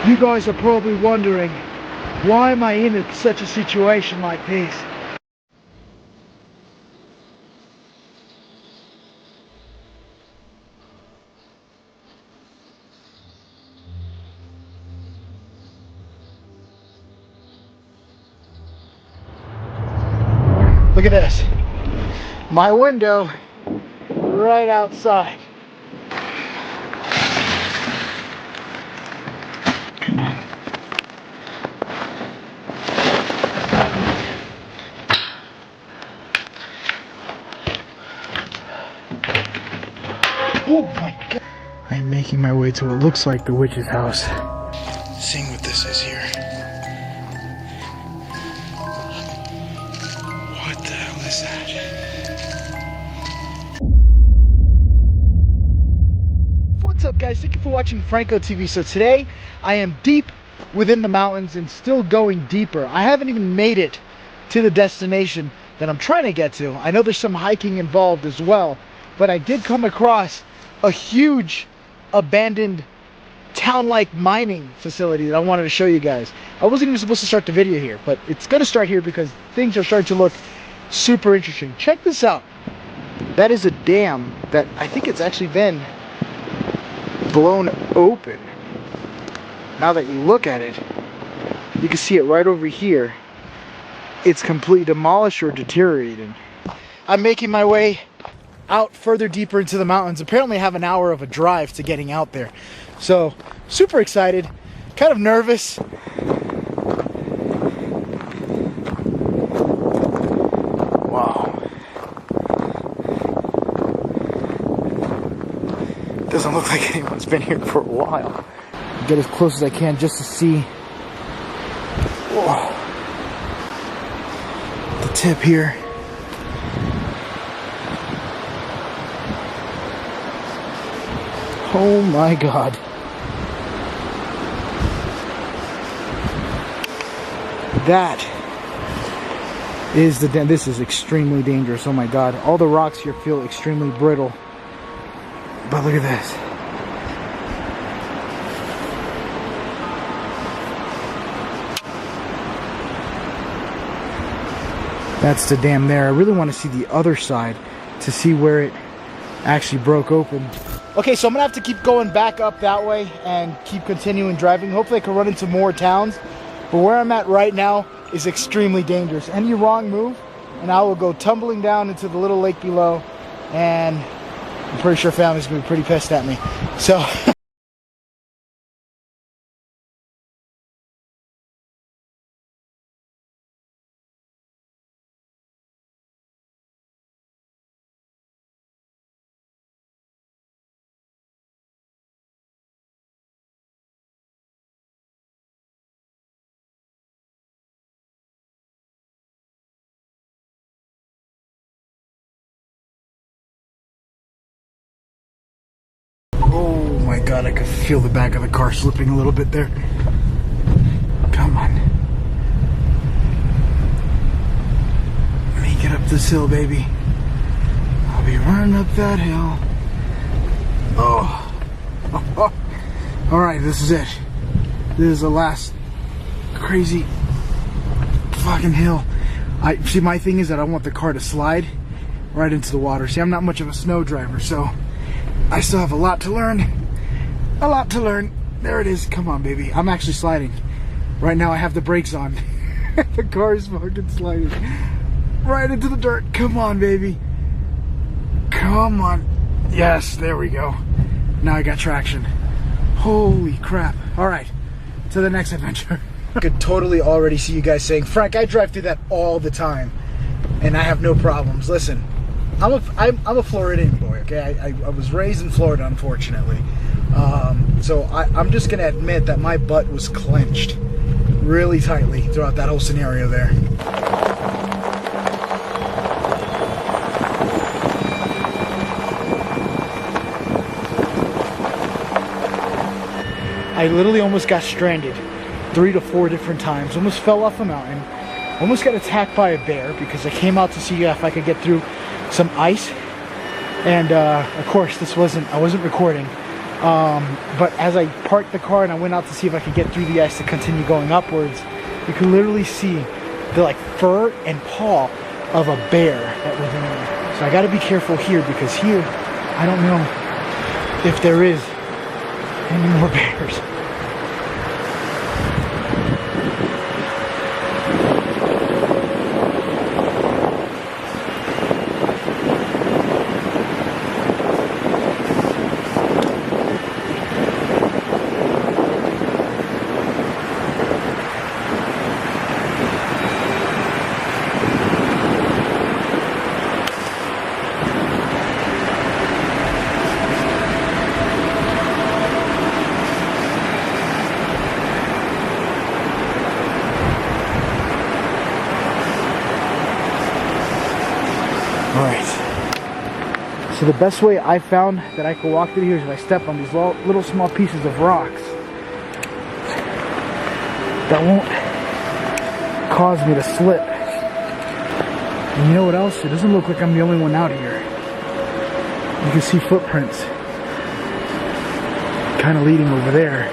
You guys are probably wondering, why am I in such a situation like this? Look at this. My window right outside. Oh my God. I'm making my way to what looks like the witch's house. Seeing what this is here. What the hell is that? What's up, guys? Thank you for watching Franco TV. So today I am deep within the mountains and still going deeper. I haven't even made it to the destination that I'm trying to get to. I know there's some hiking involved as well, but I did come across a huge abandoned town-like mining facility that I wanted to show you guys. I wasn't even supposed to start the video here, but it's gonna start here because things are starting to look super interesting. Check this out. That is a dam that I think it's actually been blown open. Now that you look at it, you can see it right over here. It's completely demolished or deteriorated. I'm making my way out further deeper into the mountains. Apparently I have an hour of a drive to getting out there. So super excited, kind of nervous. Wow. Doesn't look like anyone's been here for a while. I'll get as close as I can just to see. Whoa. The tip here. Oh my God. That is the den. This is extremely dangerous. Oh my God. All the rocks here feel extremely brittle. But look at this. That's the dam there. I really want to see the other side to see where it actually broke open. Okay, so I'm gonna have to keep going back up that way and keep continuing driving. Hopefully I can run into more towns. But where I'm at right now is extremely dangerous. Any wrong move and I will go tumbling down into the little lake below, and I'm pretty sure family's gonna be pretty pissed at me. So oh my God, I could feel the back of the car slipping a little bit there. Come on. Let me get up this hill, baby. I'll be running up that hill. Oh. Alright, this is it. This is the last crazy fucking hill. See, my thing is that I want the car to slide right into the water. See, I'm not much of a snow driver, so I still have a lot to learn. A lot to learn. There it is. Come on, baby. I'm actually sliding. Right now I have the brakes on. The car is fucking sliding right into the dirt. Come on, baby. Come on. Yes, there we go. Now I got traction. Holy crap. Alright, to the next adventure. I could totally already see you guys saying, Frank, I drive through that all the time and I have no problems. Listen, I'm a Floridian boy, okay? I was raised in Florida, unfortunately. So I'm just gonna admit that my butt was clenched really tightly throughout that whole scenario there. I literally almost got stranded 3 to 4 different times. Almost fell off a mountain. Almost got attacked by a bear because I came out to see if I could get through some ice. And of course, I wasn't recording. But as I parked the car and I went out to see if I could get through the ice to continue going upwards, you could literally see the like fur and paw of a bear that was in there. So I gotta be careful here, because here, I don't know if there is any more bears. So the best way I found that I could walk through here is if I step on these little small pieces of rocks that won't cause me to slip. And you know what else? It doesn't look like I'm the only one out here. You can see footprints kind of leading over there.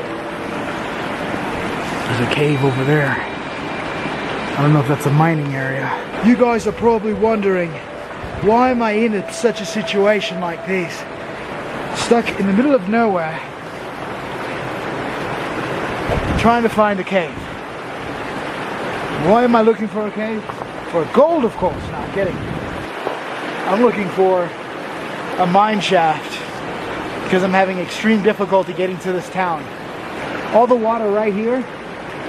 There's a cave over there. I don't know if that's a mining area. You guys are probably wondering, why am I in such a situation like this? Stuck in the middle of nowhere, trying to find a cave. Why am I looking for a cave? For gold, of course. No, I'm kidding. I'm looking for a mine shaft because I'm having extreme difficulty getting to this town. All the water right here,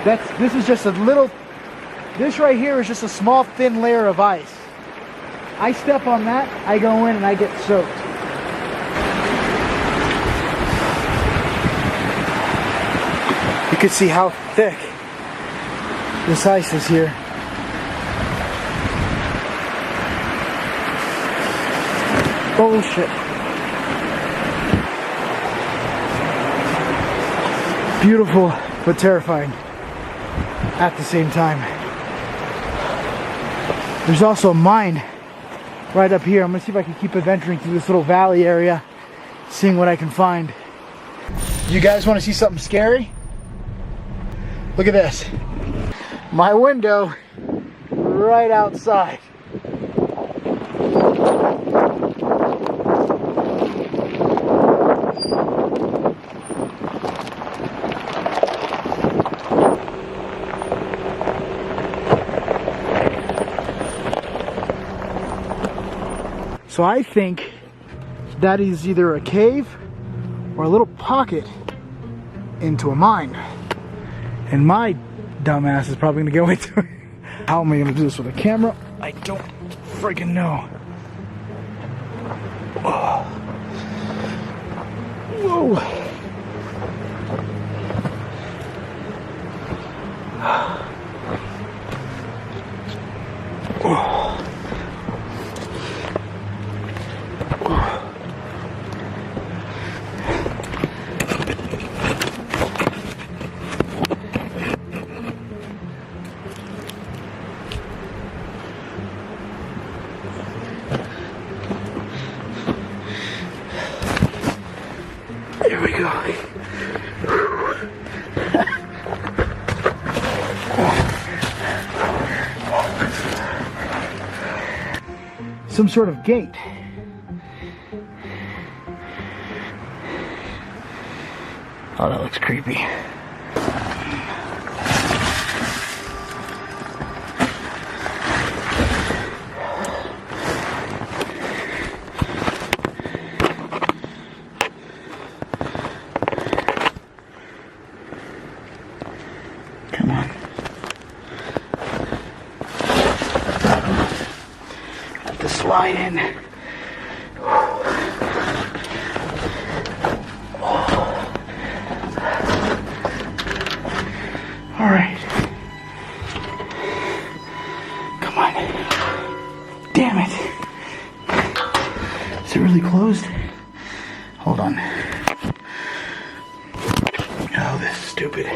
this is just a little, this right here is just a small thin layer of ice. I step on that, I go in and I get soaked. You can see how thick this ice is here. Bullshit. Beautiful, but terrifying at the same time. There's also a mine right up here. I'm gonna see if I can keep adventuring through this little valley area, seeing what I can find. You guys want to see something scary? Look at this. My window right outside. So I think that is either a cave or a little pocket into a mine. And my dumbass is probably gonna go into it. How am I gonna do this with a camera? I don't freaking know. Oh. Whoa. Oh. Here we go. Some sort of gate. Oh, that looks creepy. Come on. Have to slide in. All right. Come on. Damn it. Is it really closed? Hold on. Oh, this is stupid.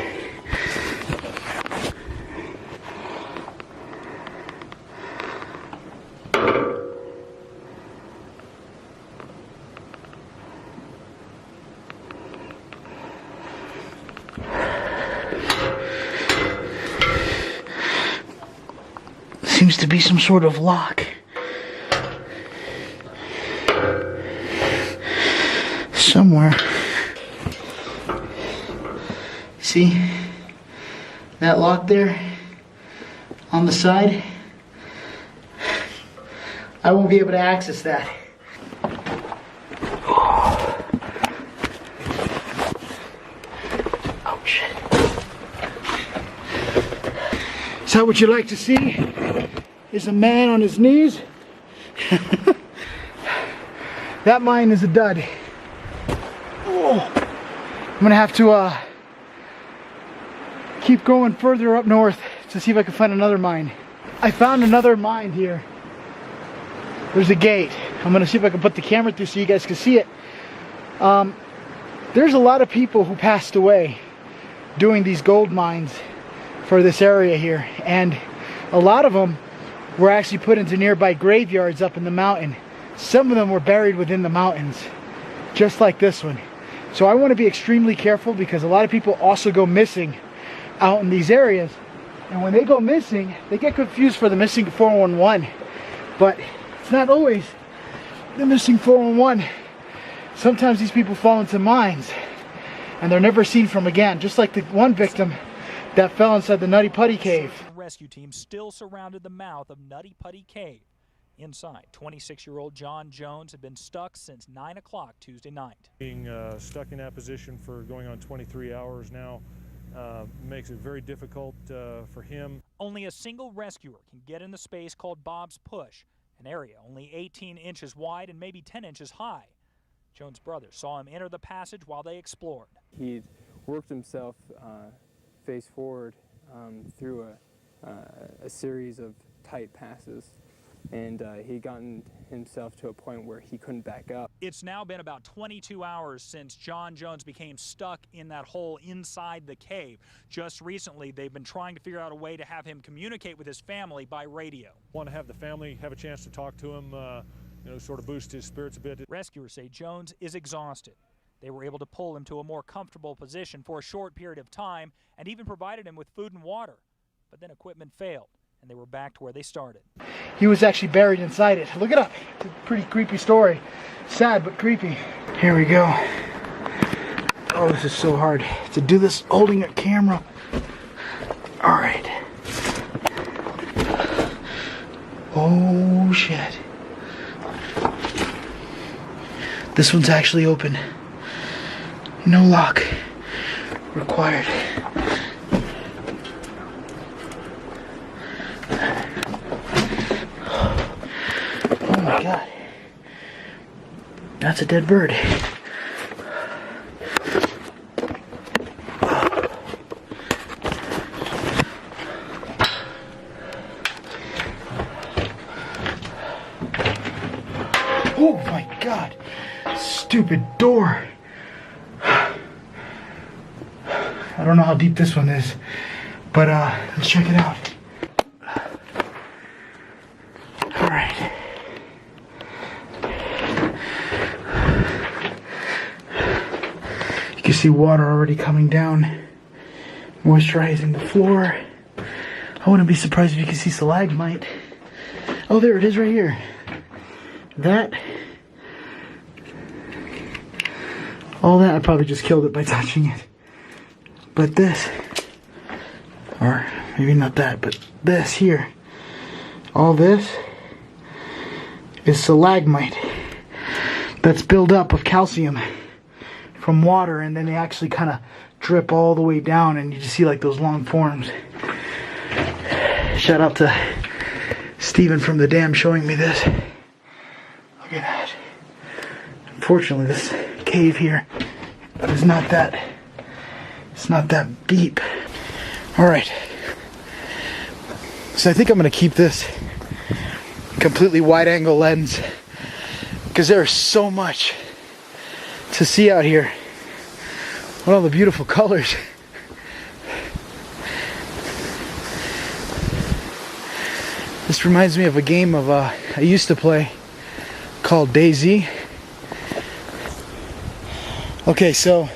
seems to be some sort of lock. Somewhere. See that lock there on the side? I won't be able to access that. Oh shit. Is that what you like to see? Is a man on his knees? That mine is a dud. Oh. I'm gonna have to keep going further up north to see if I can find another mine. I found another mine here. There's a gate. I'm gonna see if I can put the camera through so you guys can see it. There's a lot of people who passed away doing these gold mines for this area here, and a lot of them were actually put into nearby graveyards up in the mountain. Some of them were buried within the mountains, just like this one. So I want to be extremely careful because a lot of people also go missing out in these areas, and when they go missing, they get confused for the missing 411, but it's not always the missing 411. Sometimes these people fall into mines and they're never seen from again, just like the one victim that fell inside the Nutty Putty Cave. The rescue team still surrounded the mouth of Nutty Putty Cave. Inside, 26-year-old John Jones had been stuck since 9 o'clock Tuesday night. Being stuck in that position for going on 23 hours now makes it very difficult for him. Only a single rescuer can get in the space called Bob's Push, an area only 18 inches wide and maybe 10 inches high. Jones' brother saw him enter the passage while they explored. He'd worked himself face forward through a series of tight passes, and he'd gotten himself to a point where he couldn't back up. It's now been about 22 hours since John Jones became stuck in that hole inside the cave. Just recently, they've been trying to figure out a way to have him communicate with his family by radio. Want to have the family have a chance to talk to him, you know, sort of boost his spirits a bit. Rescuers say Jones is exhausted. They were able to pull him to a more comfortable position for a short period of time and even provided him with food and water. But then equipment failed, and they were back to where they started. He was actually buried inside it. Look it up. It's a pretty creepy story. Sad, but creepy. Here we go. Oh, this is so hard to do this holding a camera. All right. Oh, shit. This one's actually open. No lock required. Oh my God. That's a dead bird. Oh my God. Stupid door. I don't know how deep this one is, but let's check it out. All right. You can see water already coming down, moisturizing the floor. I wouldn't be surprised if you can see stalagmite. Oh, there it is right here. That. All that, I probably just killed it by touching it. But this, or maybe not that, but this here, all this is stalagmite that's built up of calcium from water, and then they actually kind of drip all the way down, and you just see like those long forms. Shout out to Steven from the dam showing me this. Look at that. Unfortunately, this cave here is not that. It's not that deep. All right. So I think I'm going to keep this completely wide angle lens because there's so much to see out here. What all the beautiful colors. This reminds me of a game of I used to play called DayZ. Okay, so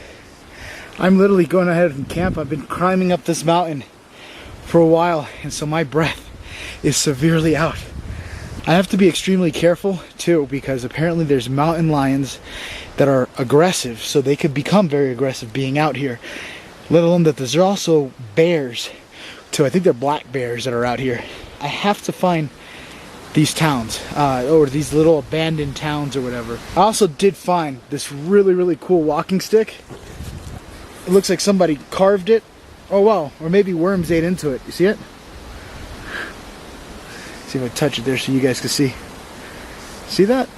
I'm literally going ahead and camp. I've been climbing up this mountain for a while, and so my breath is severely out. I have to be extremely careful too, because apparently there's mountain lions that are aggressive, so they could become very aggressive being out here. Let alone that there's also bears too. I think they're black bears that are out here. I have to find these towns, or these little abandoned towns or whatever. I also did find this really cool walking stick. It looks like somebody carved it. Oh wow, or maybe worms ate into it. You see it? See if I touch it there so you guys can see. See that?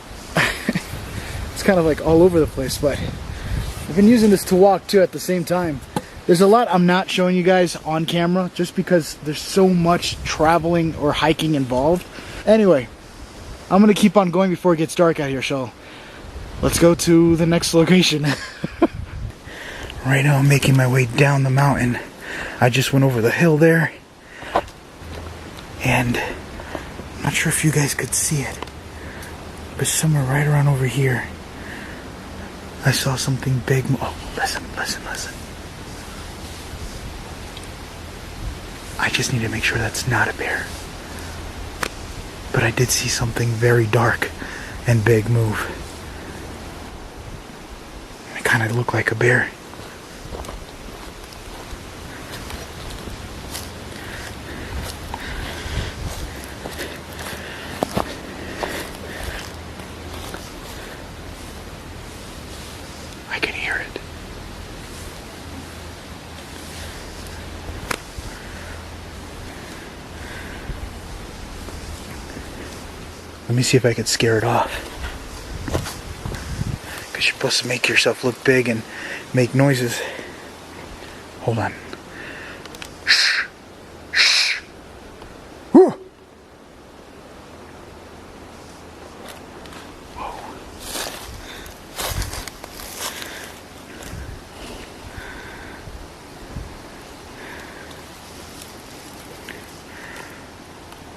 It's kind of like all over the place, but I've been using this to walk too at the same time. There's a lot I'm not showing you guys on camera just because there's so much traveling or hiking involved. Anyway, I'm gonna keep on going before it gets dark out here, so let's go to the next location. Right now I'm making my way down the mountain. I just went over the hill there, and I'm not sure if you guys could see it, but somewhere right around over here I saw something big. Oh, listen. I just need to make sure that's not a bear. But I did see something very dark and big move. It kind of looked like a bear. I can hear it. Let me see if I can scare it off. Because you're supposed to make yourself look big and make noises. Hold on. Shh. Shh. Whew. Whoa.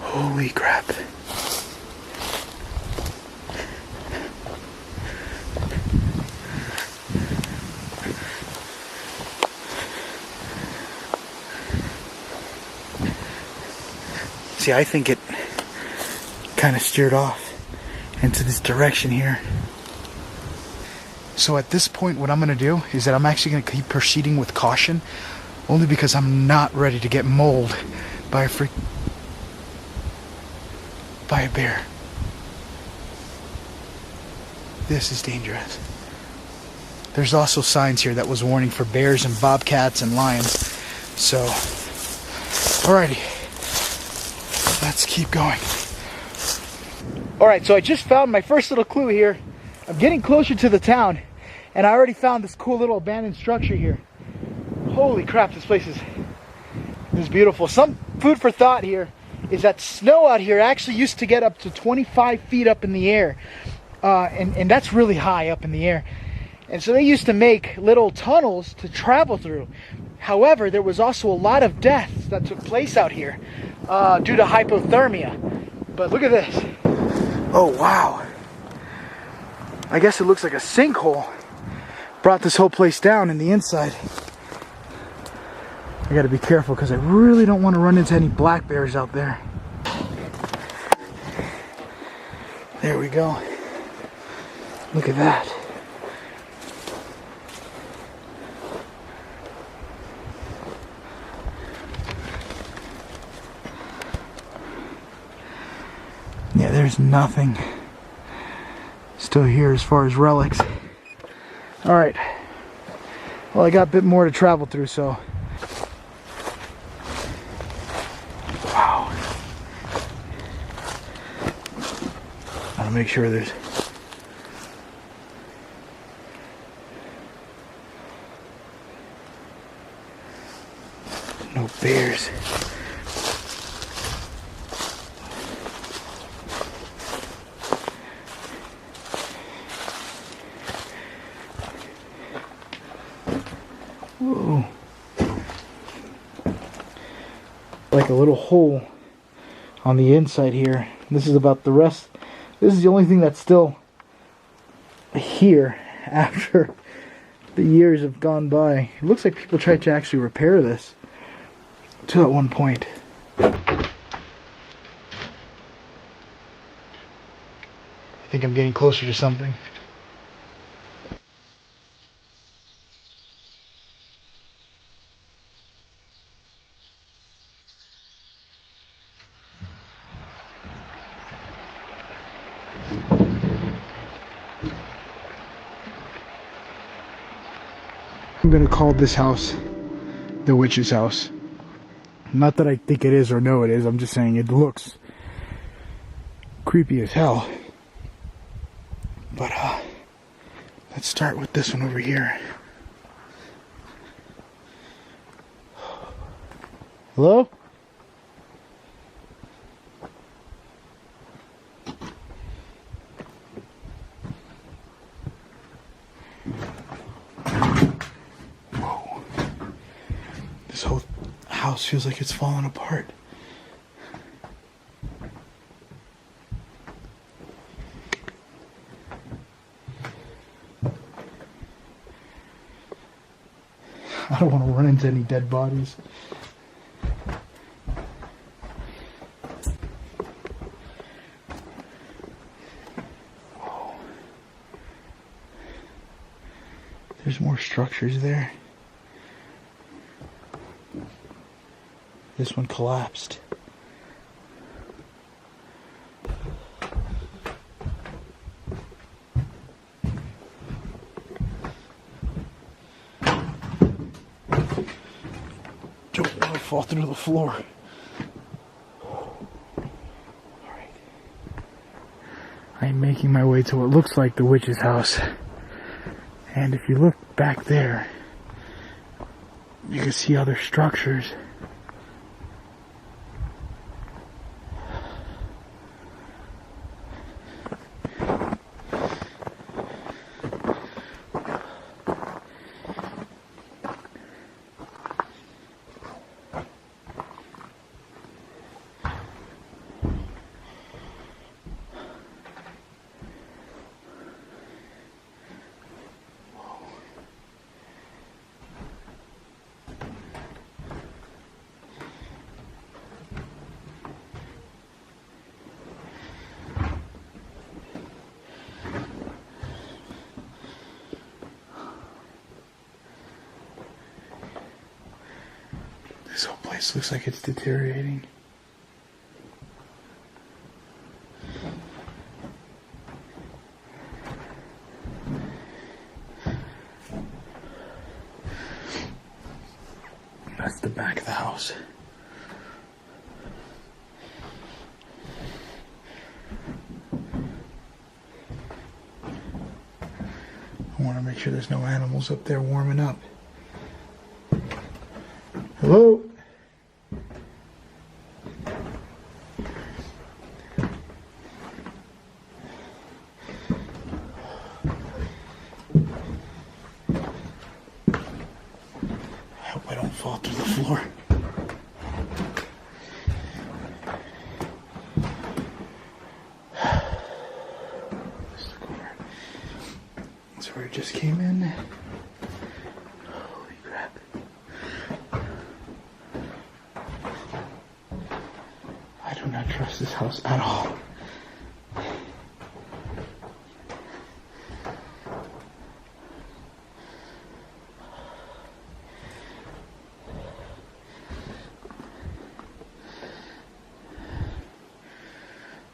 Holy crap. See, I think it kind of steered off into this direction here. So at this point, what I'm going to do is that I'm actually going to keep proceeding with caution, only because I'm not ready to get mauled by a bear. This is dangerous. There's also signs here that was warning for bears and bobcats and lions. So, alrighty. Let's keep going. Alright, so I just found my first little clue here. I'm getting closer to the town, and I already found this cool little abandoned structure here. Holy crap, this place is beautiful. Some food for thought here is that snow out here actually used to get up to 25 feet up in the air. And that's really high up in the air. And so they used to make little tunnels to travel through. However, there was also a lot of deaths that took place out here due to hypothermia. But look at this. Oh, wow. I guess it looks like a sinkhole brought this whole place down in the inside. I gotta be careful because I really don't want to run into any black bears out there. There we go. Look at that. Yeah, there's nothing still here as far as relics. Alright. Well, I got a bit more to travel through, so. Wow. I'll make sure there's no bears. Whoa. Like a little hole on the inside here. This is about the rest. This is the only thing that's still here after the years have gone by. It looks like people tried to actually repair this too at one point. think I'm getting closer to something. I'm gonna call this house the witch's house. Not that I think it is or know it is, I'm just saying it looks creepy as hell. But let's start with this one over here. Hello? Whoa. This whole house feels like it's falling apart. I don't want to run into any dead bodies. Whoa. There's more structures there. This one collapsed. Don't want to fall through the floor. Alright. I am making my way to what looks like the witch's house. And if you look back there, you can see other structures. This whole place looks like it's deteriorating. That's the back of the house. I want to make sure there's no animals up there warming up. Hello? I hope I don't fall through the floor. That's where it just came in. Holy crap. I do not trust this house at all.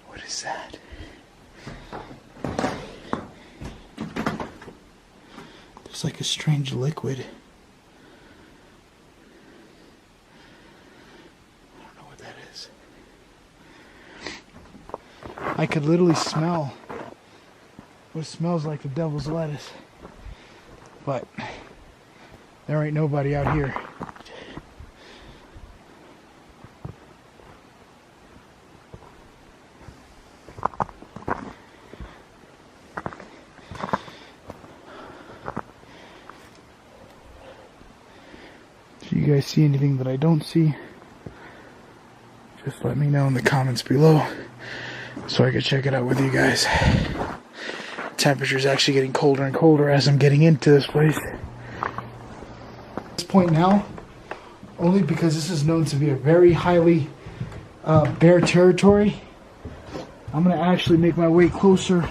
What is that? There's like a strange liquid. I don't know what that is. I could literally smell what smells like the devil's lettuce. But there ain't nobody out here. If you guys see anything that I don't see, just let me know in the comments below so I can check it out with you guys. Temperature's actually getting colder and colder as I'm getting into this place. At this point now, only because this is known to be a very highly bear territory, I'm going to actually make my way closer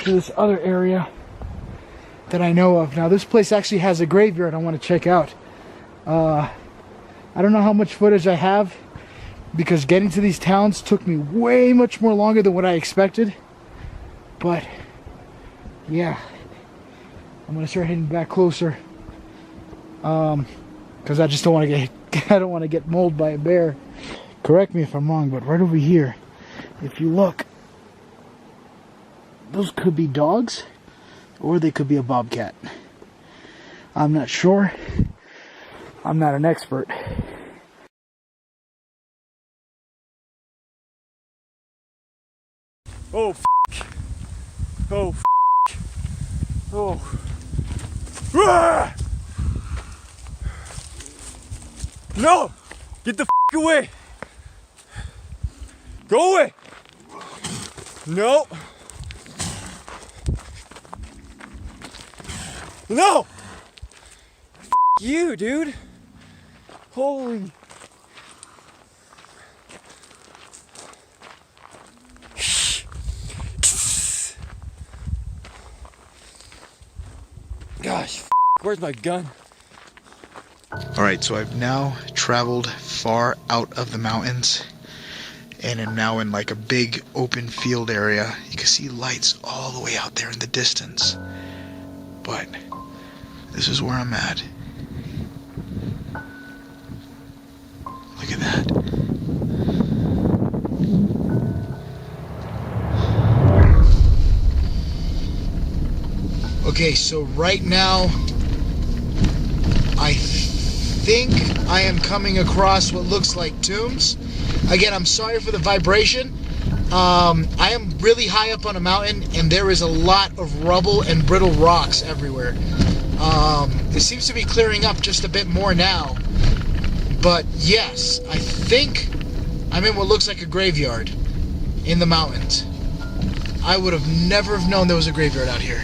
to this other area that I know of. Now this place actually has a graveyard I want to check out. I don't know how much footage I have because getting to these towns took me way much more longer than what I expected. But yeah, I'm gonna start heading back closer because I just don't want to get I don't want to get mauled by a bear. Correct me if I'm wrong, but right over here, if you look, those could be dogs or they could be a bobcat. I'm not sure. I'm not an expert. Oh, f***. Oh, f***. Oh. Ah! No! Get the f*** away! Go away! No! No! F*** you, dude! Holy... Gosh, f***, where's my gun? Alright, so I've now traveled far out of the mountains and am now in like a big open field area. You can see lights all the way out there in the distance. But this is where I'm at. Look at that. Okay, so right now I think I am coming across what looks like tombs. Again, I'm sorry for the vibration. I am really high up on a mountain and there is a lot of rubble and brittle rocks everywhere. It seems to be clearing up just a bit more now. But yes, I think I'm in what looks like a graveyard in the mountains. I would have never have known there was a graveyard out here.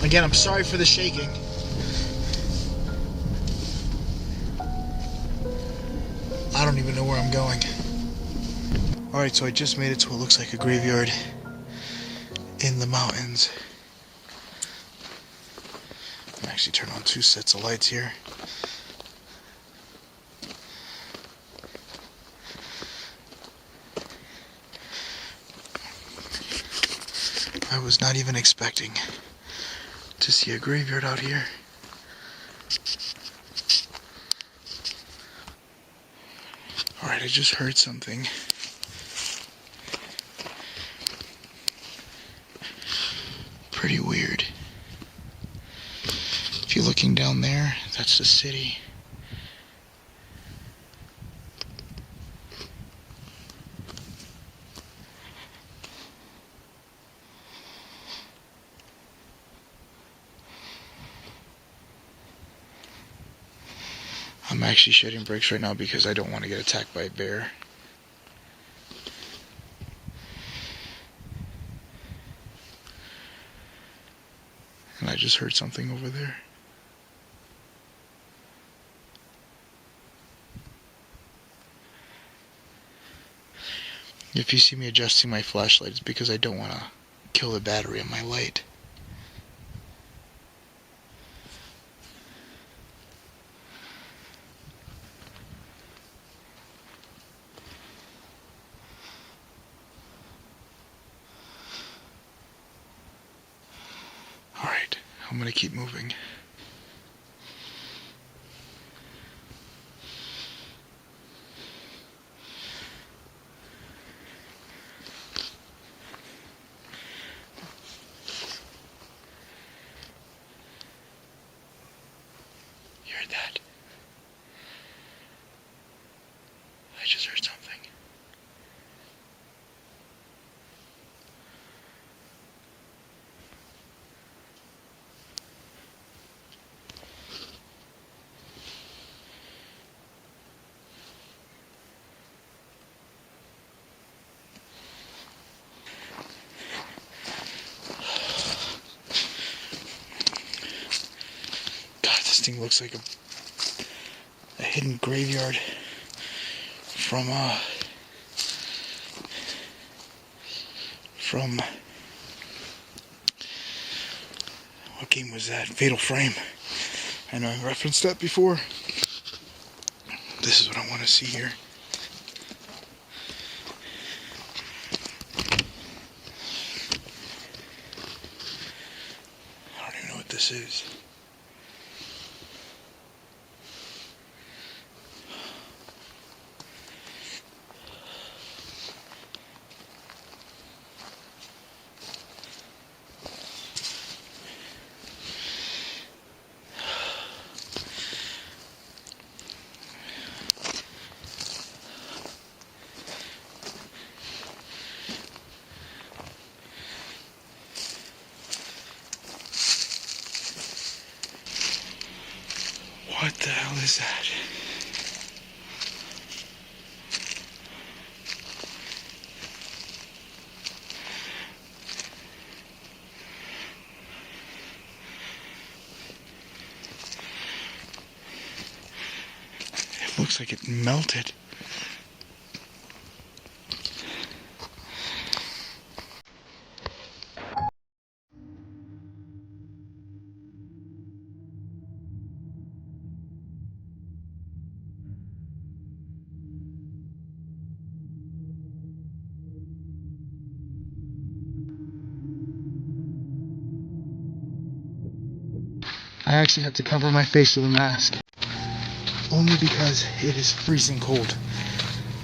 Again, I'm sorry for the shaking. I don't even know where I'm going. Alright, so I just made it to what looks like a graveyard in the mountains. I'm actually turning on 2 sets of lights here. I was not even expecting to see a graveyard out here. Alright, I just heard something. Pretty weird. If you're looking down there, that's the city. I'm actually shedding brakes right now because I don't want to get attacked by a bear. And I just heard something over there. If you see me adjusting my flashlight, it's because I don't want to kill the battery on my light. Alright, I'm gonna keep moving. You heard that? I just heard something. This thing looks like a hidden graveyard from from, what game was that? Fatal Frame. I know I referenced that before. This is what I want to see here. I don't even know what this is. What the hell is that? It looks like it melted. I actually had to cover my face with a mask, only because it is freezing cold.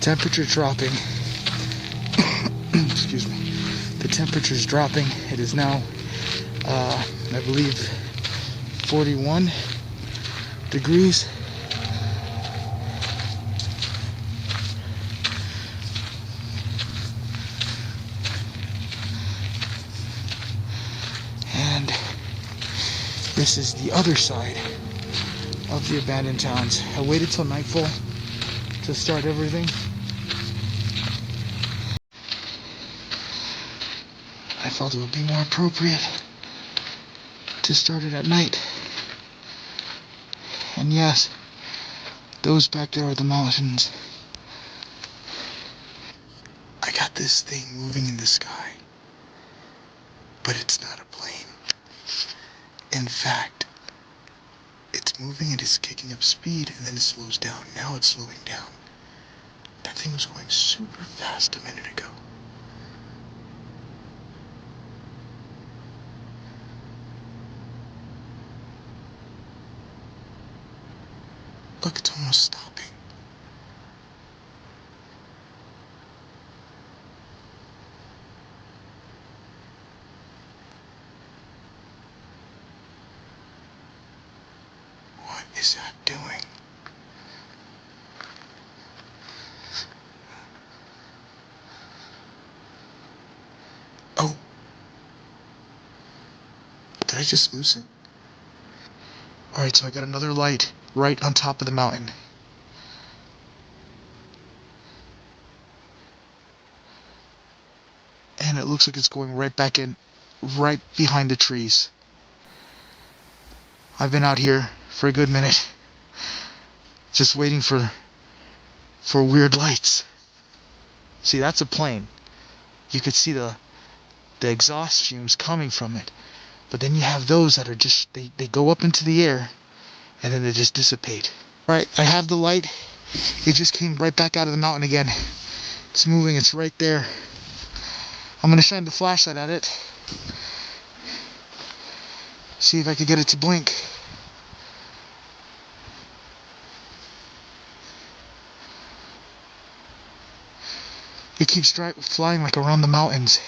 Temperature dropping. Excuse me. The temperature is dropping. It is now, I believe, 41 degrees. And this is the other side of the abandoned towns. I waited till nightfall to start everything. I felt it would be more appropriate to start it at night. And yes, those back there are the mountains. I got this thing moving in the sky, but it's not a plane. In fact, it's moving and it's kicking up speed, and then it slows down. Now it's slowing down. That thing was going super fast a minute ago. Look, it's almost stopping. What is that doing? Oh. Did I just lose it? Alright, so I got another light right on top of the mountain. And it looks like it's going right back in, right behind the trees. I've been out here for a good minute, just waiting for weird lights. See, that's a plane. You could see the exhaust fumes coming from it. But then you have those that are just, they go up into the air, and then they just dissipate. Right, I have the light. It just came right back out of the mountain again. It's moving, it's right there. I'm gonna shine the flashlight at it. See if I can get it to blink. It keeps flying like around the mountains.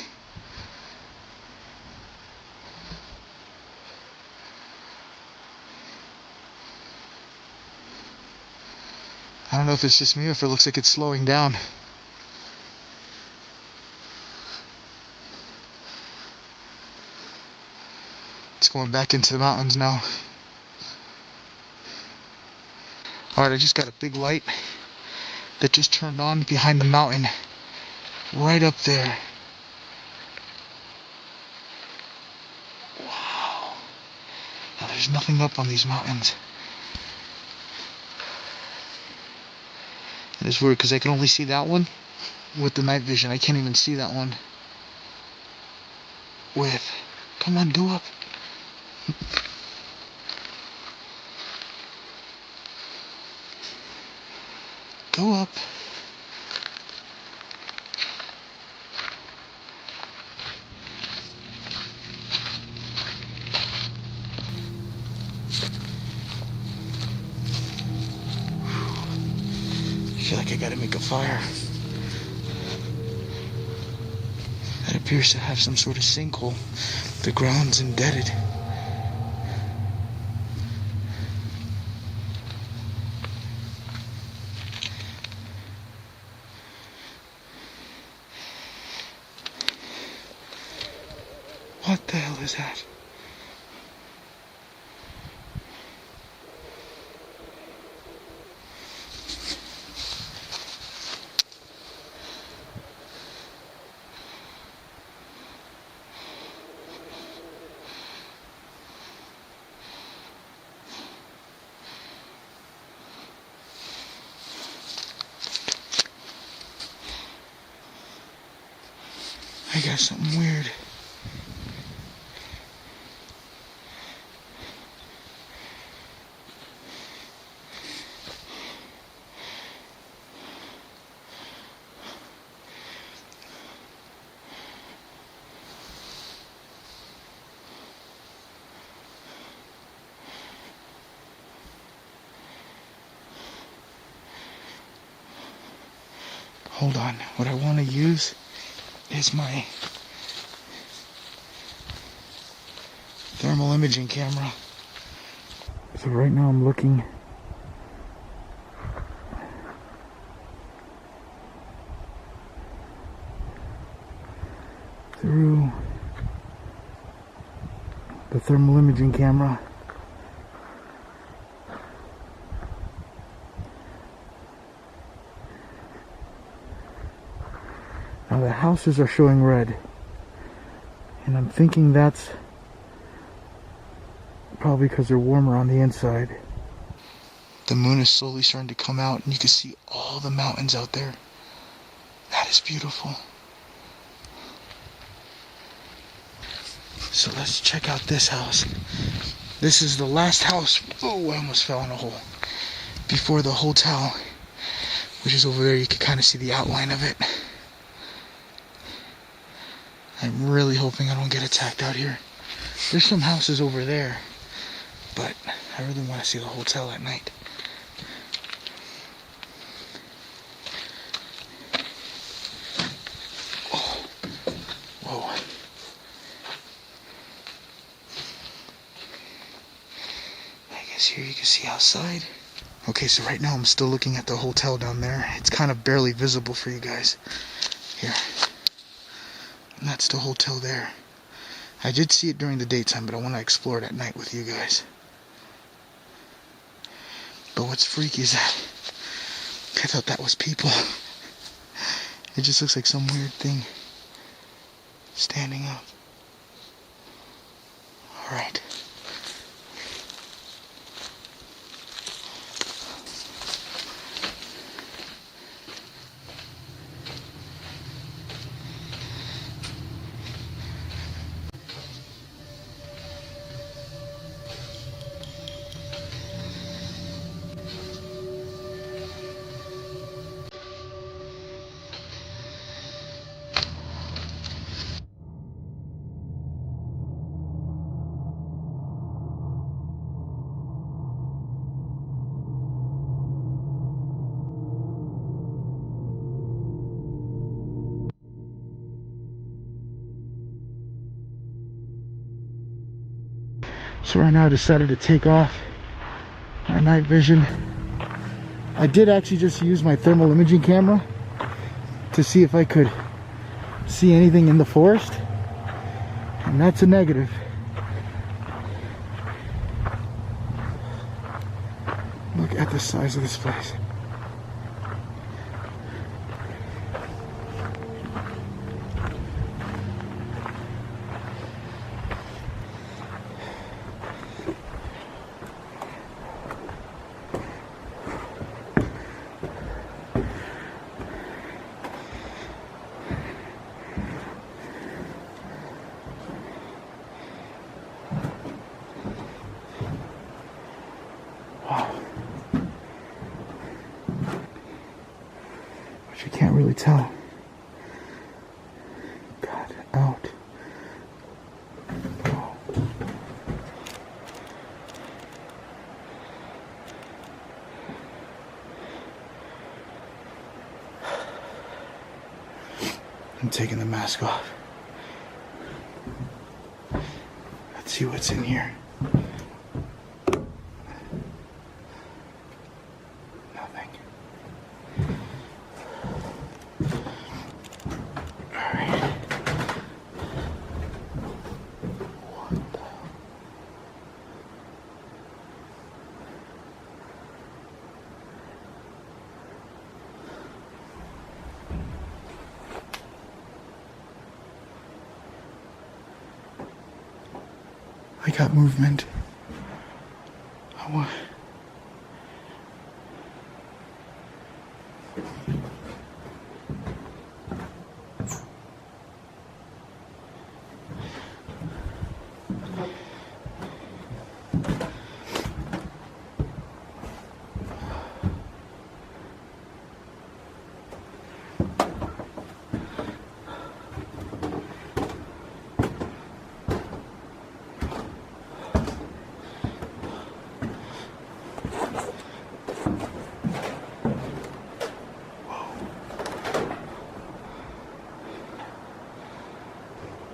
I don't know if it's just me or if it looks like it's slowing down. It's going back into the mountains now. Alright, I just got a big light that just turned on behind the mountain. Right up there. Wow. Now there's nothing up on these mountains. And it's weird because I can only see that one with the night vision. I can't even see that one. with. Come on, go up. Go up. I feel like I gotta make a fire. That appears to have some sort of sinkhole. The ground's indented. What the hell is that? I got something weird. Hold on. What I want to use is my thermal imaging camera. So right now I'm looking through the thermal imaging camera. Now the houses are showing red, and I'm thinking that's probably because they're warmer on the inside. The moon is slowly starting to come out, and you can see all the mountains out there. That is beautiful. So let's check out this house. This is the last house. Oh, I almost fell in a hole. Before the hotel, which is over there. You can kind of see the outline of it. I'm really hoping I don't get attacked out here. There's some houses over there, but I really want to see the hotel at night. Oh, whoa. I guess here you can see outside. Okay, so right now I'm still looking at the hotel down there. It's kind of barely visible for you guys. Here. And that's the hotel there. I did see it during the daytime, but I want to explore it at night with you guys. But what's freaky is that I thought that was people. It just looks like some weird thing standing up. Alright. So right now I decided to take off my night vision. I did actually just use my thermal imaging camera to see if I could see anything in the forest, and that's a negative. Look at the size of this place. tell. God, out. I'm taking the mask off. Let's see what's in here. Nothing. All right. What the hell? I got movement. I want.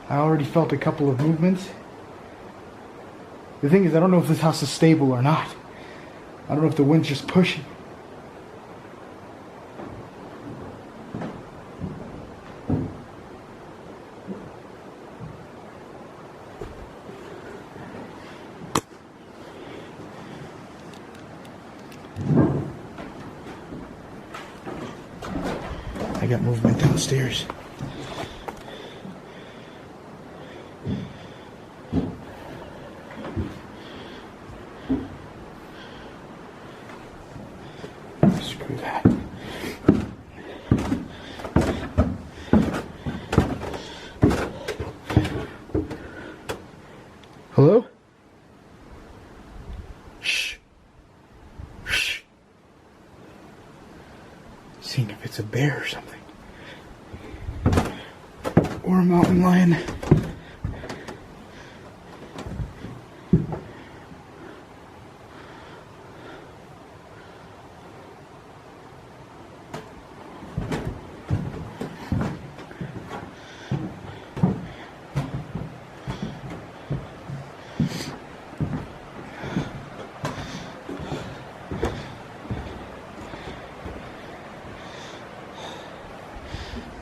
I already felt a couple of movements. The thing is, I don't know if this house is stable or not. I don't know if the wind's just pushing. I got movement downstairs. Screw that. Hello? Shh. Shh. Seeing if it's a bear or something. Or a mountain lion.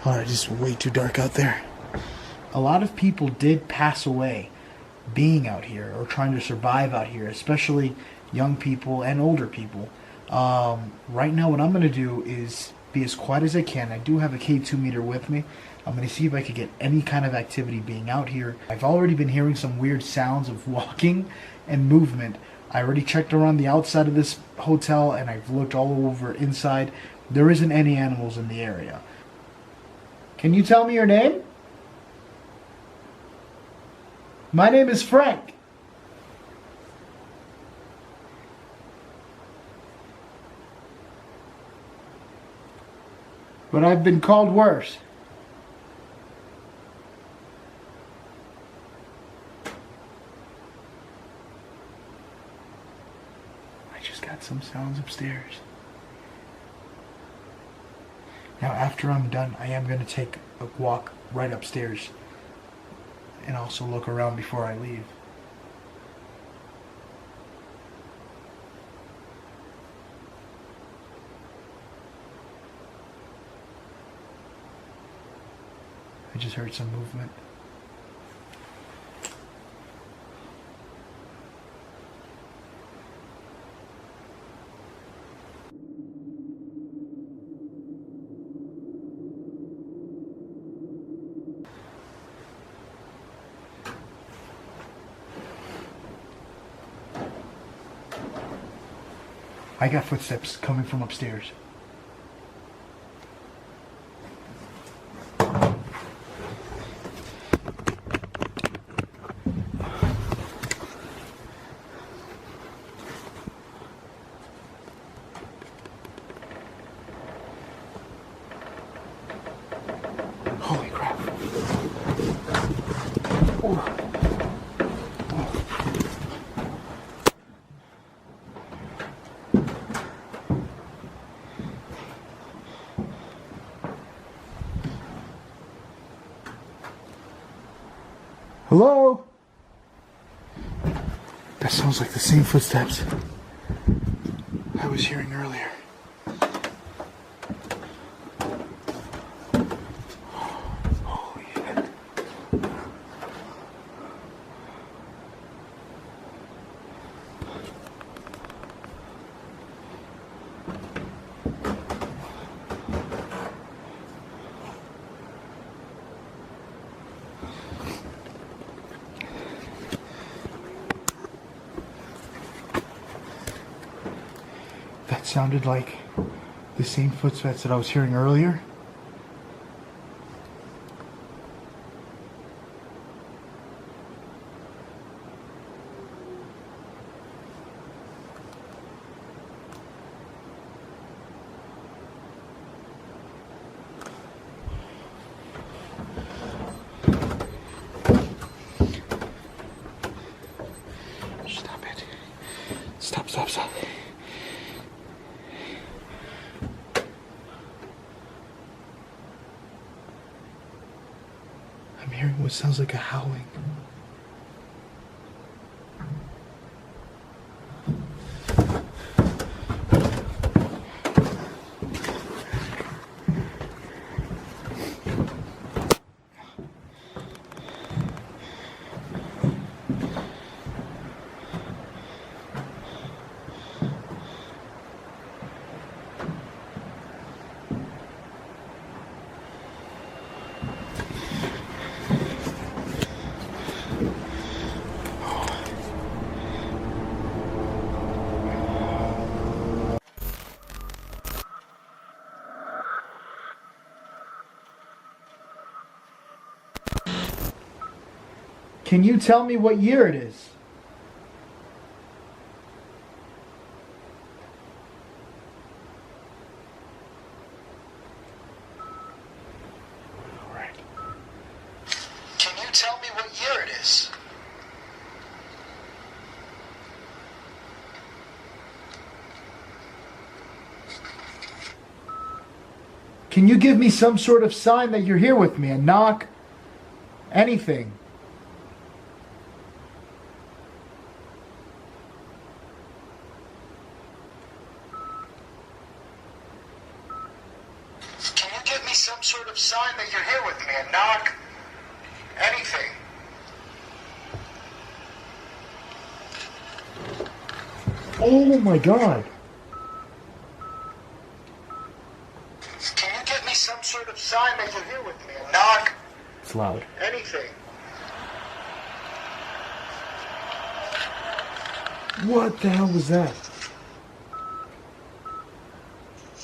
Alright, it's way too dark out there. A lot of people did pass away being out here or trying to survive out here, especially young people and older people. Right now what I'm going to do is be as quiet as I can. I do have a K2 meter with me. I'm going to see if I could get any kind of activity being out here. I've already been hearing some weird sounds of walking and movement. I already checked around the outside of this hotel and I've looked all over inside. There isn't any animals in the area. Can you tell me your name? My name is Frank. But I've been called worse. I just got some sounds upstairs. Now after I'm done, I am going to take a walk right upstairs and also look around before I leave. I just heard some movement. I got footsteps coming from upstairs. Hello? That sounds like the same footsteps I was hearing earlier. Holy shit. That sounded like the same footsteps that I was hearing earlier. Stop it. Stop, stop, stop. I'm hearing what sounds like a howling. Can you tell me what year it is? All right. Can you tell me what year it is? Can you give me some sort of sign that you're here with me? A knock? Anything? Can you give me some sort of sign that you're here with me? A knock? Anything? Oh my God. Can you give me some sort of sign that you're here with me? A knock? It's loud. Anything? What the hell was that?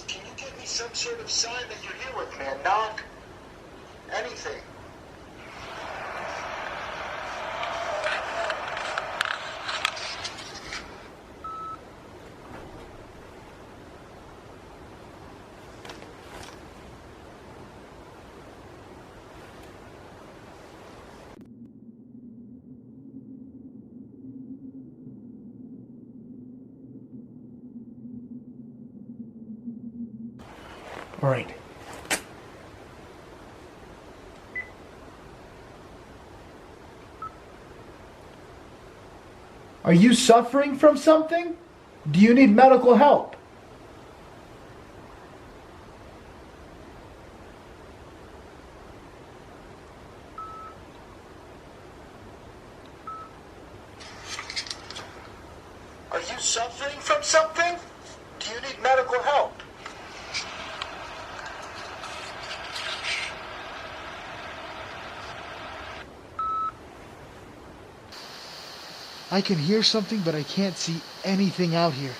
Can you give me some sort of sign that you're here with me? A knock? Anything? All right. Are you suffering from something? Do you need medical help? Are you suffering from something? Do you need medical help? I can hear something, but I can't see anything out here.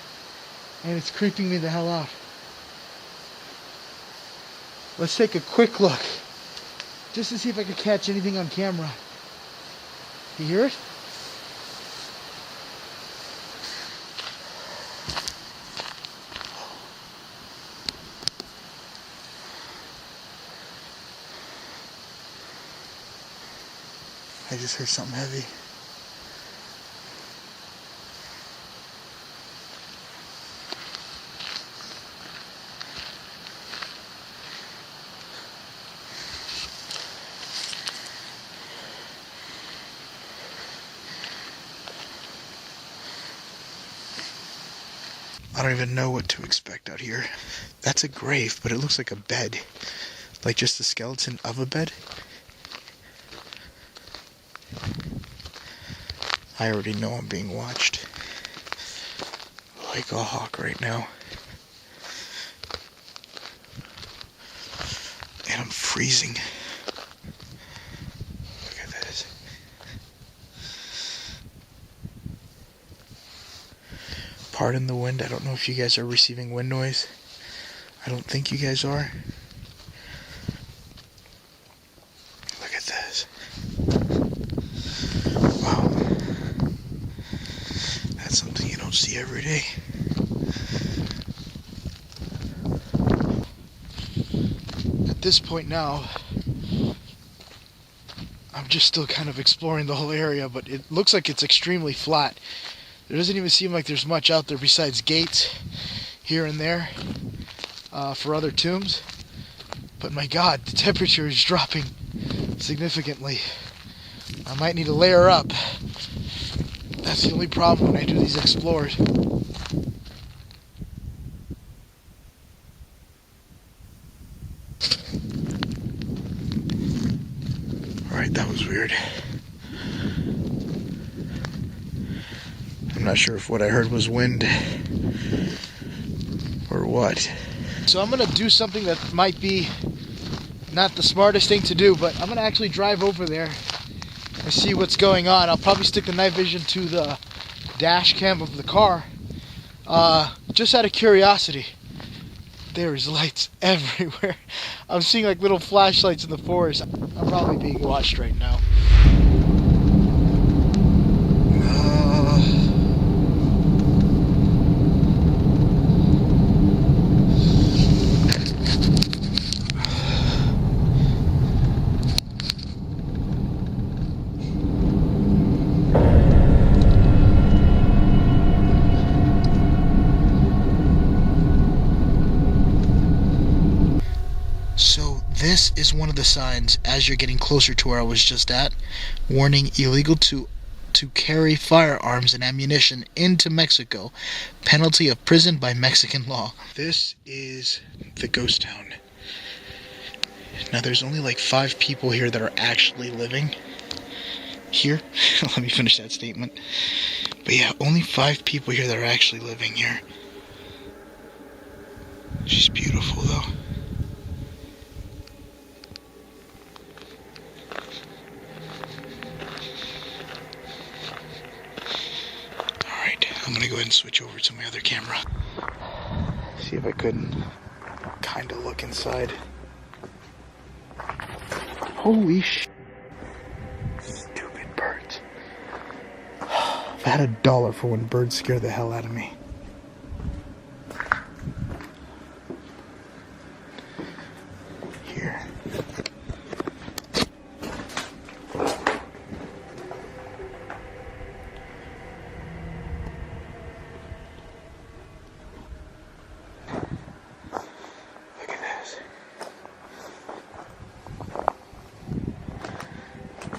And it's creeping me the hell out. Let's take a quick look, just to see if I can catch anything on camera. You hear it? I just heard something heavy. I don't even know what to expect out here. That's a grave, but it looks like a bed. Like just the skeleton of a bed. I already know I'm being watched. Like a hawk right now. And I'm freezing. Look at this. Pardon the wind. I don't know if you guys are receiving wind noise. I don't think you guys are. Look at this. Wow. That's something you don't see every day. At this point now, I'm just still kind of exploring the whole area, but it looks like it's extremely flat. There doesn't even seem like there's much out there besides gates here and there for other tombs. But my God, the temperature is dropping significantly. I might need to layer up. That's the only problem when I do these explores. Alright, that was weird. I'm not sure if what I heard was wind or what. So I'm going to do something that might be not the smartest thing to do, but I'm going to actually drive over there and see what's going on. I'll probably stick the night vision to the dash cam of the car, just out of curiosity. There's lights everywhere. I'm seeing like little flashlights in the forest. I'm probably being watched right now. This is one of the signs as you're getting closer to where I was just at. Warning, illegal to carry firearms and ammunition into Mexico. Penalty of prison by Mexican law. This is the ghost town. Now there's only like 5 people here that are actually living here. Let me finish that statement. But yeah, only 5 people here that are actually living here. She's beautiful though. I'm gonna go ahead and switch over to my other camera. See if I couldn't kind of look inside. Holy sh! Stupid birds. If I had $1 for when birds scare the hell out of me. Here.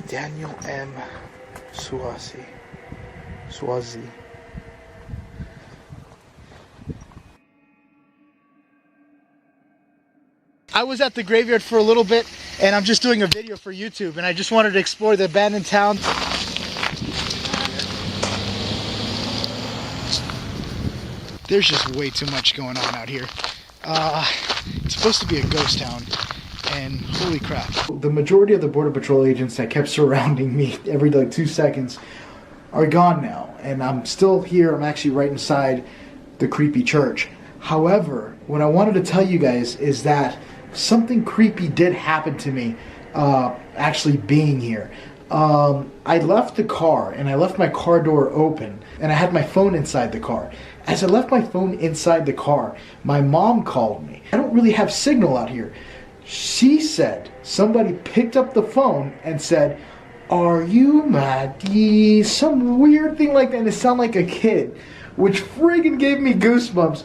Daniel M. Swazi. I was at the graveyard for a little bit, and I'm just doing a video for YouTube, and I just wanted to explore the abandoned town. There's just way too much going on out here. It's supposed to be a ghost town. And holy crap. The majority of the Border Patrol agents that kept surrounding me every like 2 seconds are gone now. And I'm still here. I'm actually right inside the creepy church. However, what I wanted to tell you guys is that something creepy did happen to me actually being here. I left the car and I left my car door open and I had my phone inside the car. As I left my phone inside the car, my mom called me. I don't really have signal out here. She said somebody picked up the phone and said, "Are you Maggie?" Some weird thing like that, and it sounded like a kid, which friggin' gave me goosebumps.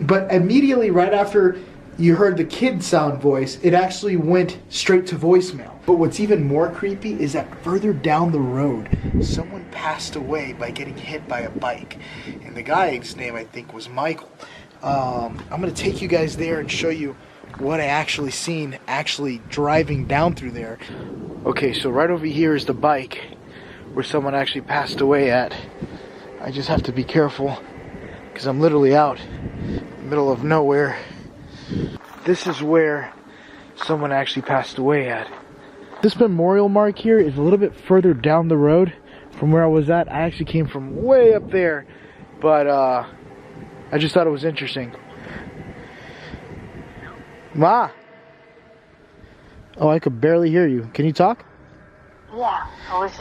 But immediately right after you heard the kid sound voice, it actually went straight to voicemail. But what's even more creepy is that further down the road, someone passed away by getting hit by a bike. And the guy's name, I think, was Michael. I'm going to take you guys there and show you what I actually seen actually driving down through there. Okay, so right over here is the bike where someone actually passed away at. I just have to be careful because I'm literally out in the middle of nowhere. This is where someone actually passed away at. This memorial mark here is a little bit further down the road from where I was at. I actually came from way up there, but I just thought it was interesting. Ma! Oh, I could barely hear you. Can you talk? Yeah, I was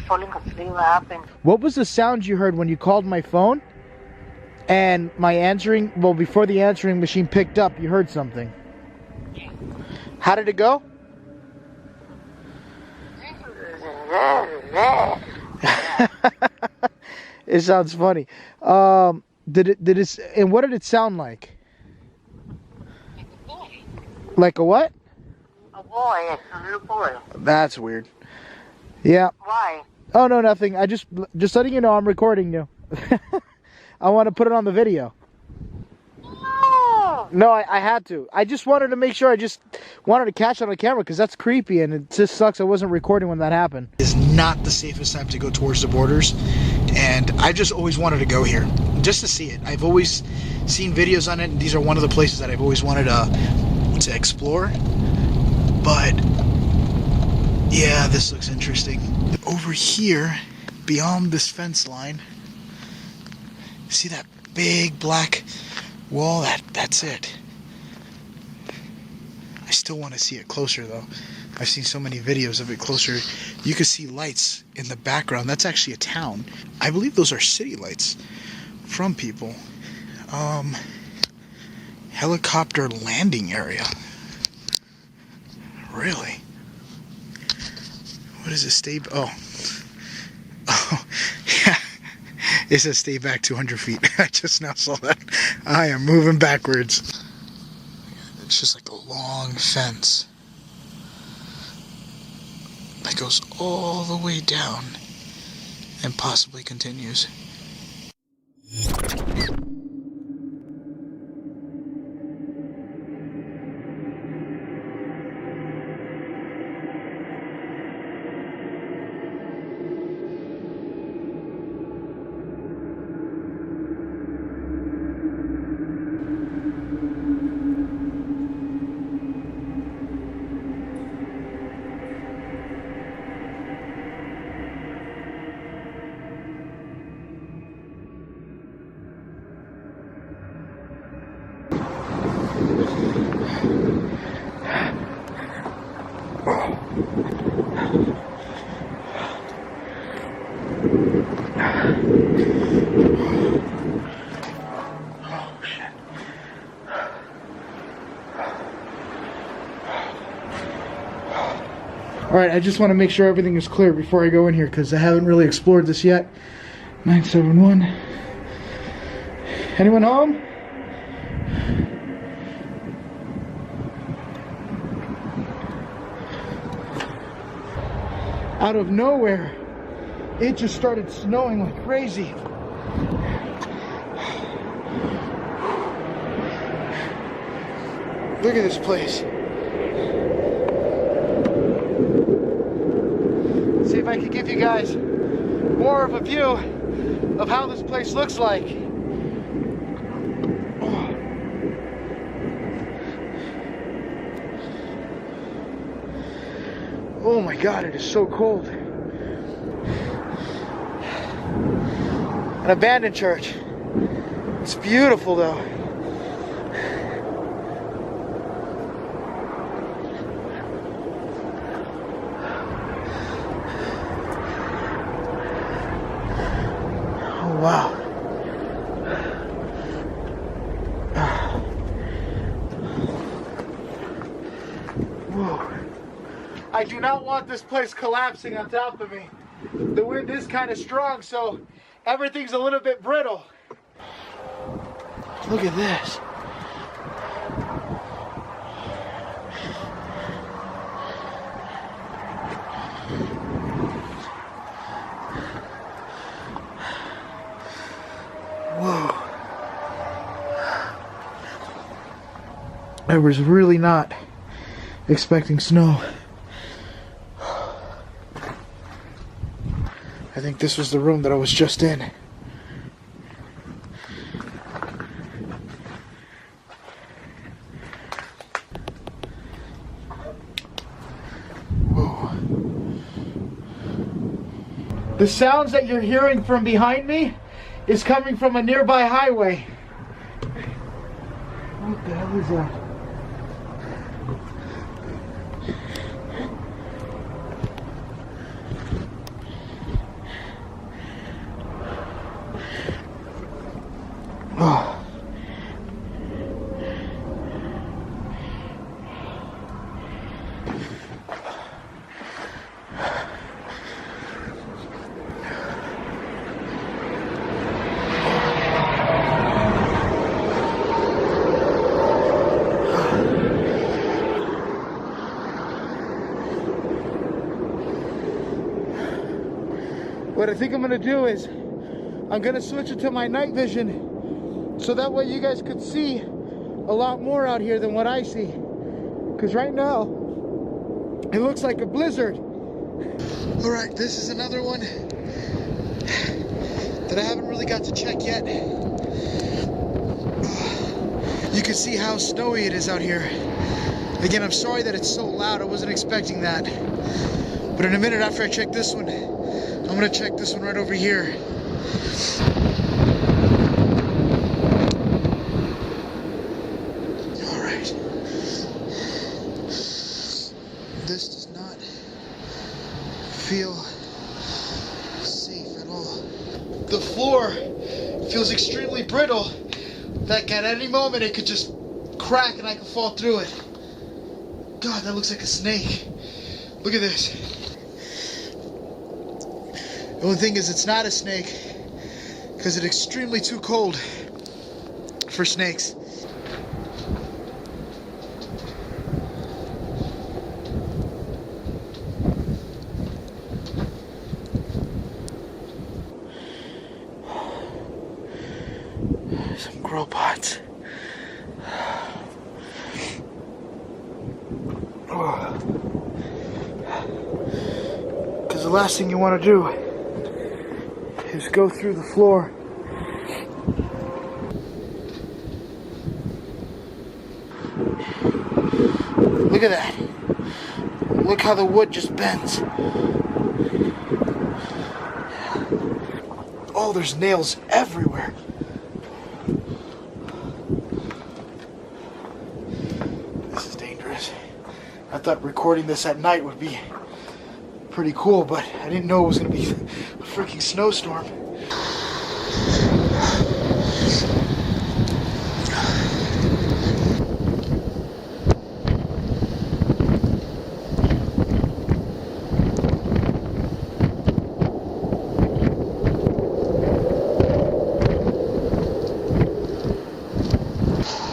falling asleep. What happened? What was the sound you heard when you called my phone? And my answering, well, before the answering machine picked up, you heard something. How did it go? It sounds funny. Did it, and what did it sound like? Like a what? A boy, a little boy. That's weird. Yeah. Why? Oh, no, nothing. I just letting you know I'm recording you. I want to put it on the video. No, I had to. I just wanted to make sure. I just wanted to catch it on the camera because that's creepy, and it just sucks I wasn't recording when that happened. It's not the safest time to go towards the borders, and I just always wanted to go here just to see it. I've always seen videos on it, and these are one of the places that I've always wanted to explore. But yeah, this looks interesting. Over here, beyond this fence line, see that big black wall? That's it. I still want to see it closer though. I've seen so many videos of it closer. You can see lights in the background. That's actually a town. I believe those are city lights from people. Helicopter landing area. Really? What is it? Oh, yeah. It says stay back 200 feet. I just now saw that. I am moving backwards. It's just like a long fence that goes all the way down and possibly continues. Alright, I just want to make sure everything is clear before I go in here because I haven't really explored this yet. 971. Anyone home? Out of nowhere, it just started snowing like crazy. Look at this place. See if I can give you guys more of a view of how this place looks like. Oh my God, it is so cold. An abandoned church. It's beautiful though. Wow. Whoa. I do not want this place collapsing on top of me. The wind is kind of strong, so everything's a little bit brittle. Look at this. I was really not expecting snow. I think this was the room that I was just in. Whoa. The sounds that you're hearing from behind me is coming from a nearby highway. What the hell is that? Oh. What I think I'm gonna do is I'm gonna switch it to my night vision so that way you guys could see a lot more out here than what I see. Because right now it looks like a blizzard. All right, this is another one that I haven't really got to check yet. You can see how snowy it is out here. Again, I'm sorry that it's so loud. I wasn't expecting that. But in a minute after I check this one, I'm gonna check this one right over here. All right. This does not feel safe at all. The floor feels extremely brittle. Like at any moment it could just crack and I could fall through it. God, that looks like a snake. Look at this. The only thing is it's not a snake because it's extremely too cold for snakes. Some grow pots. Because the last thing you want to do is go through the floor. Look at that. Look how the wood just bends. Oh, there's nails everywhere. This is dangerous. I thought recording this at night would be pretty cool, but I didn't know it was going to be a freaking snowstorm.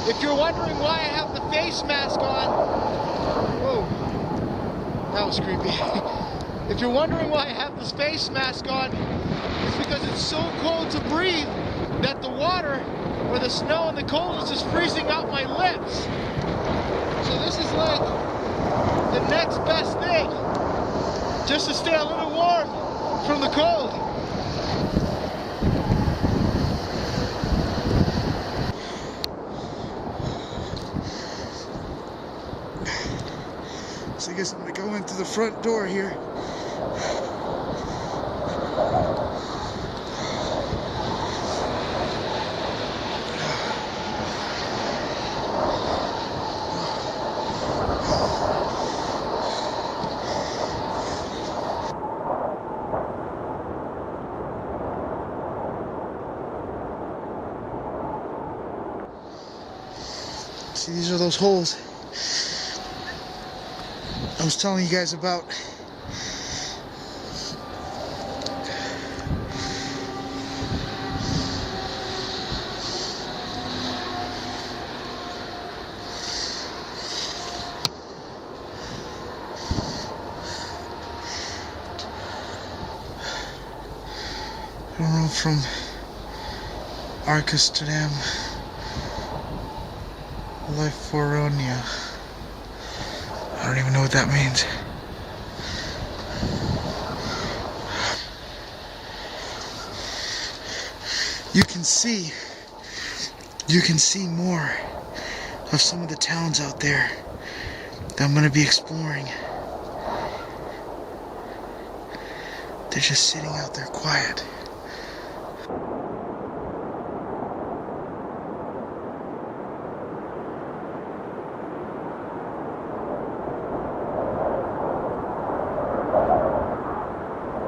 If you're wondering why I have the face mask on, whoa, that was creepy. If you're wondering why I have this face mask on, it's because it's so cold to breathe that the water, or the snow and the cold is just freezing out my lips. So this is like the next best thing, just to stay a little warm from the cold. So I guess I'm gonna go in through the front door here. See, these are those holes I was telling you guys about. I don't know, from Amsterdam California. I don't even know what that means. You can see more of some of the towns out there that I'm gonna be exploring. They're just sitting out there quiet.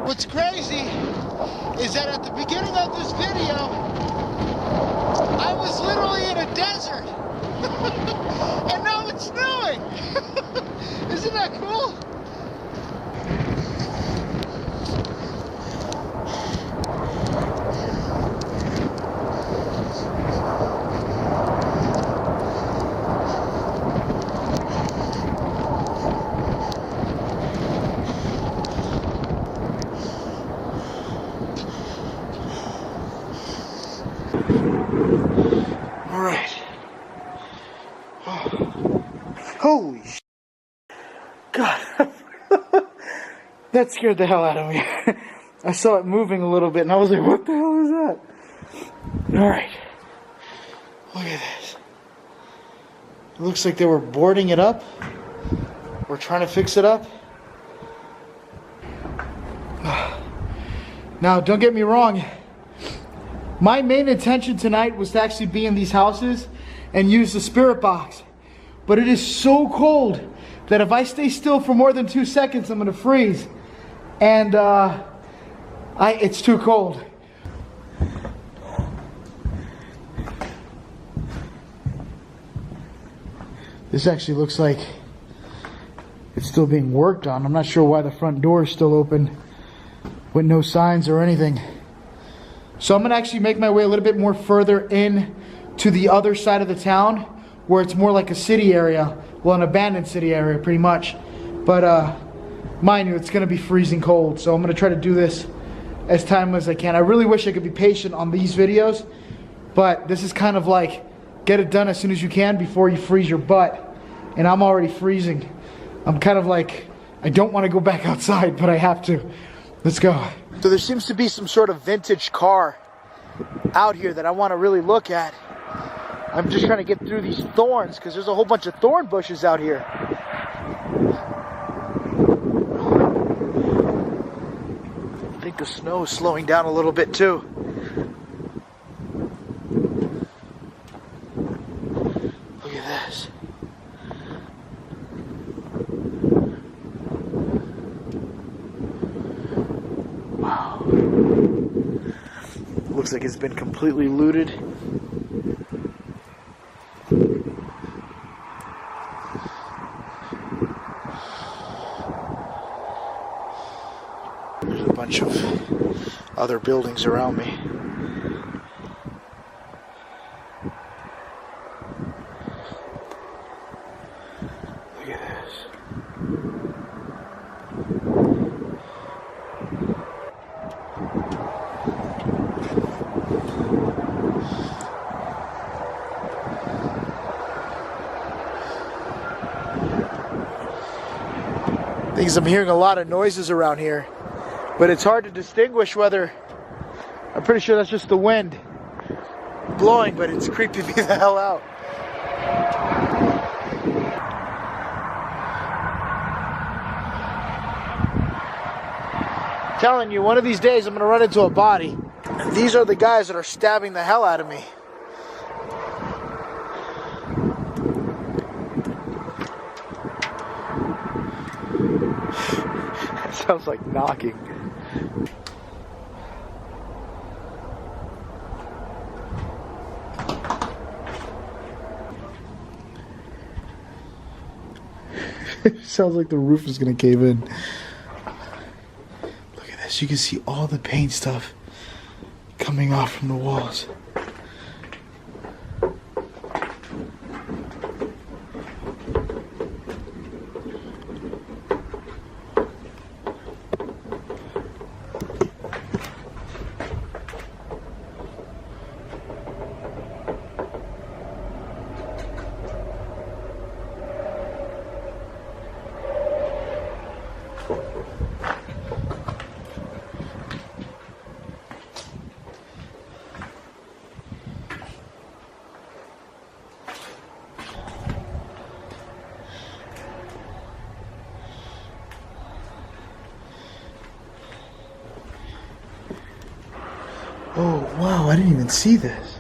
What's crazy is that at the beginning of this video, I was literally in a desert. And now it's snowing. Isn't that cool? All right. Oh. Holy sh**. God. That scared the hell out of me. I saw it moving a little bit and I was like, what the hell is that? All right. Look at this. It looks like they were boarding it up. Or trying to fix it up. Now, don't get me wrong. My main intention tonight was to actually be in these houses and use the spirit box. But it is so cold that if I stay still for more than 2 seconds, I'm gonna freeze. And it's too cold. This actually looks like it's still being worked on. I'm not sure why the front door is still open with no signs or anything. So I'm gonna actually make my way a little bit more further in to the other side of the town where it's more like a city area. Well, an abandoned city area pretty much. But mind you, it's gonna be freezing cold. So I'm gonna try to do this as time as I can. I really wish I could be patient on these videos, but this is kind of like, get it done as soon as you can before you freeze your butt. And I'm already freezing. I'm kind of like, I don't wanna go back outside, but I have to. Let's go. So there seems to be some sort of vintage car out here that I want to really look at. I'm just trying to get through these thorns because there's a whole bunch of thorn bushes out here. I think the snow is slowing down a little bit too. Look at this. Wow. Looks like it's been completely looted. There's a bunch of other buildings around me. Look at this. Things, I'm hearing a lot of noises around here, but it's hard to distinguish whether, I'm pretty sure that's just the wind blowing, but it's creeping me the hell out. I'm telling you, one of these days I'm gonna run into a body. And these are the guys that are stabbing the hell out of me. Sounds like knocking. Sounds like the roof is gonna cave in. Look at this, you can see all the paint stuff coming off from the walls. Oh, wow, I didn't even see this.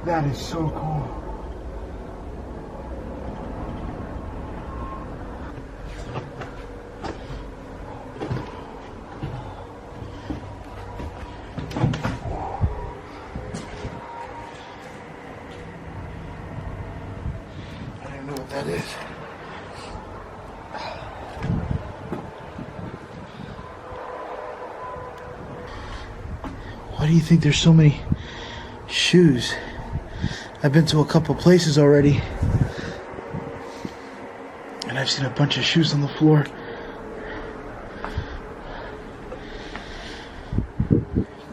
That is so cool. I don't even know what that is. Why do you think there's so many shoes? I've been to a couple places already, and I've seen a bunch of shoes on the floor.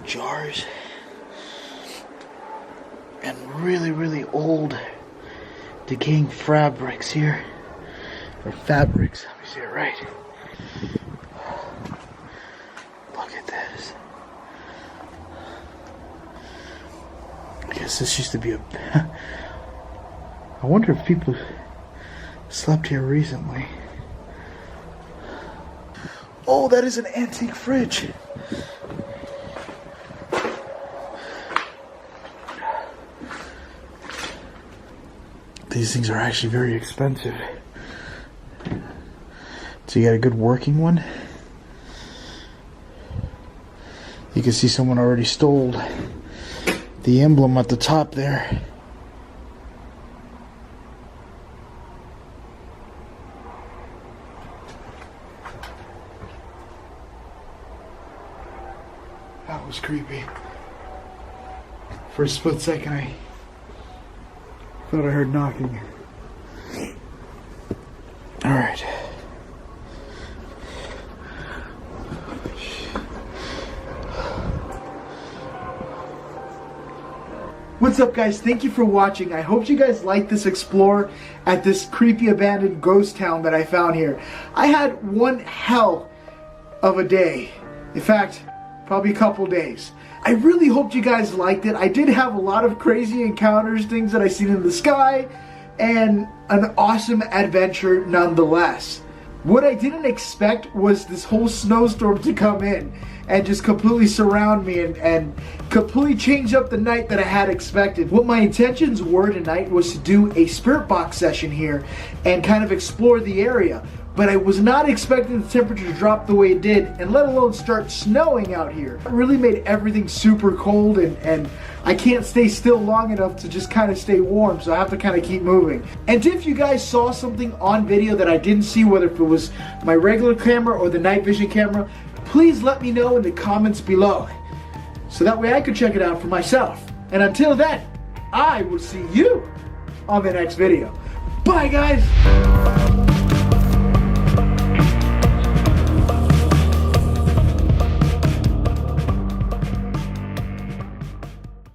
Jars. And really, really old, decaying fabrics here. Or fabrics, let me say it right. Look at this. I guess this used to be a... I wonder if people slept here recently. Oh, that is an antique fridge. These things are actually very expensive. So you got a good working one. You can see someone already stole the emblem at the top there. That was creepy. For a split second I thought I heard knocking. Alright. What's up, guys? Thank you for watching. I hope you guys liked this explore at this creepy abandoned ghost town that I found here. I had one hell of a day. In fact, probably a couple days. I really hoped you guys liked it. I did have a lot of crazy encounters, things that I seen in the sky, and an awesome adventure nonetheless. What I didn't expect was this whole snowstorm to come in and just completely surround me and completely change up the night that I had expected. What my intentions were tonight was to do a spirit box session here and kind of explore the area. But I was not expecting the temperature to drop the way it did, and let alone start snowing out here. It really made everything super cold, and I can't stay still long enough to just kind of stay warm, so I have to kind of keep moving. And if you guys saw something on video that I didn't see, whether if it was my regular camera or the night vision camera, please let me know in the comments below, so that way I could check it out for myself. And until then, I will see you on the next video. Bye, guys!